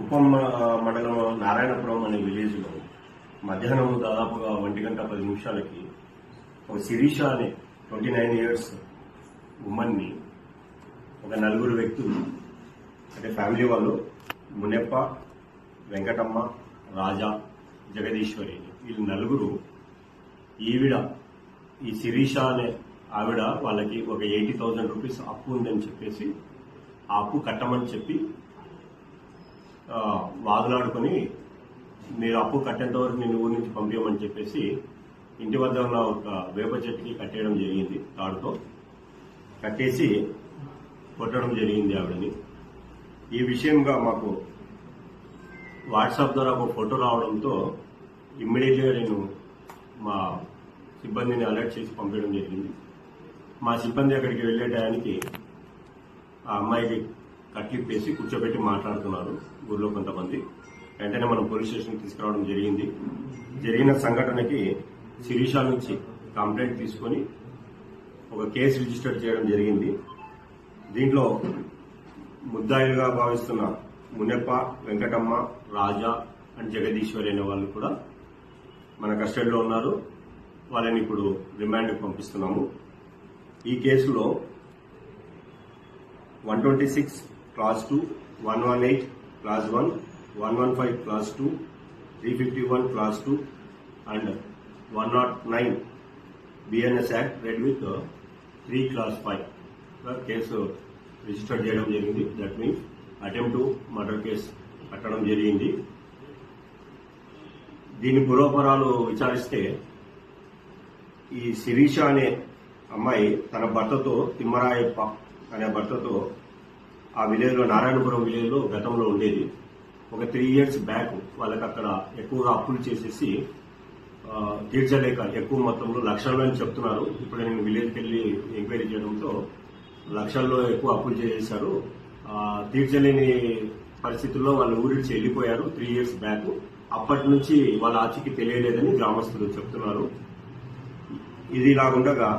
కుప్పం మండలం నారాయణపురం అనే విలేజ్లో మధ్యాహ్నం దాదాపుగా 1:10 ఒక శిరీష అనే 29 years ఉమ్మన్ని ఒక నలుగురు వ్యక్తులు అంటే ఫ్యామిలీ వాళ్ళు మునెప్ప, వెంకటమ్మ, రాజా, జగదీశ్వరి వీళ్ళు నలుగురు ఈ శిరీష అనే ఆవిడ వాళ్ళకి ఒక 80,000 రూపీస్ అప్పు ఉందని చెప్పేసి ఆ అప్పు కట్టమని చెప్పి వాదులాడుకుని మీరు అప్పు కట్టేంత వరకు నేను ఊరి నుంచి పంపించమని చెప్పేసి ఇంటి వద్ద ఉన్న ఒక వేప చెట్టుకి కట్టేయడం జరిగింది. తాడుతో కట్టేసి కొట్టడం జరిగింది ఆవిడని. ఈ విషయంగా మాకు వాట్సాప్ ద్వారా ఒక ఫోటో రావడంతో ఇమ్మీడియట్గా నేను మా సిబ్బందిని అలర్ట్ చేసి పంపించడం జరిగింది. మా సిబ్బంది అక్కడికి వెళ్లే టయానికి ఆ అమ్మాయికి కట్లిప్పేసి కూర్చోబెట్టి మాట్లాడుతున్నారు ఊర్లో కొంతమంది. వెంటనే మనం పోలీస్ స్టేషన్కి తీసుకురావడం జరిగింది. జరిగిన సంఘటనకి శిరీష నుంచి కంప్లైంట్ తీసుకొని ఒక కేసు రిజిస్టర్ చేయడం జరిగింది. దీంట్లో ముద్దాయిలుగా భావిస్తున్న మునెప్ప, వెంకటమ్మ, రాజా అండ్ జగదీశ్వరి అనే వాళ్ళు కూడా మన కస్టడీలో ఉన్నారు. వాళ్ళని ఇప్పుడు రిమాండ్కి పంపిస్తున్నాము. ఈ కేసులో 126 Clause 2, 118 Clause 1, 115 Clause 2, 351 Clause 2 and 109 BNS Act read with 3 Clause 5 case register చేయడం జరిగింది. That means attempt to murder case కట్టడం జరిగింది. దీని పూర్వపరాలు విచారిస్తే ఈ శిరీష అనే అమ్మాయి తన భర్తతో, తిమ్మరాయప్ప అనే భర్తతో ఆ విలేజ్లో, నారాయణపురం విలేజ్లో గతంలో ఉండేది. ఒక 3 years బ్యాక్ వాళ్ళకి అక్కడ ఎక్కువగా అప్పులు చేసేసి తీర్చలేక ఎక్కువ మొత్తంలో లక్షల్లో అని చెప్తున్నారు. ఇప్పుడు నేను విలేజ్కి వెళ్ళి ఎంక్వైరీ చేయడంతో లక్షల్లో ఎక్కువ అప్పులు చేసేశారు. తీర్చలేని పరిస్థితుల్లో వాళ్ళు ఊరించి వెళ్ళిపోయారు 3 years బ్యాక్. అప్పటి నుంచి వాళ్ళ ఆచూకీ తెలియలేదని గ్రామస్తులు చెప్తున్నారు. ఇది ఇలాగుండగా